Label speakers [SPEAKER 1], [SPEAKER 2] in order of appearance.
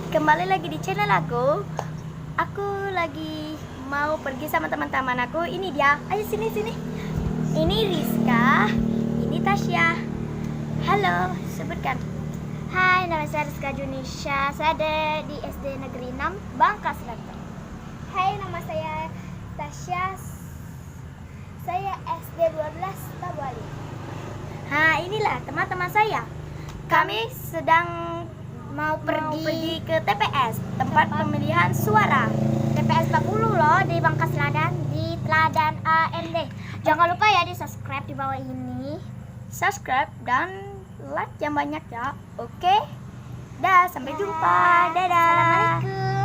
[SPEAKER 1] Kembali lagi di channel aku. Aku lagi mau pergi sama teman-teman aku. Ini dia. Ayo sini sini. Ini Rizka, ini Tasya. Halo, sebutkan.
[SPEAKER 2] Hai, nama saya Rizka Junisha. Saya ada di SD Negeri 6, Bangka Selatan. Hai, nama saya Tasya. Saya SD 12, Tabali.
[SPEAKER 1] Inilah teman-teman saya. Kami sedang mau pergi ke TPS, tempat pemilihan suara.
[SPEAKER 2] TPS 40 loh, di Bangka Selatan, di Teladan AMD. Jangan lupa ya di subscribe di bawah ini.
[SPEAKER 1] Subscribe dan like yang banyak ya. Oke. Dah, sampai jumpa. Dadah.
[SPEAKER 2] Assalamualaikum.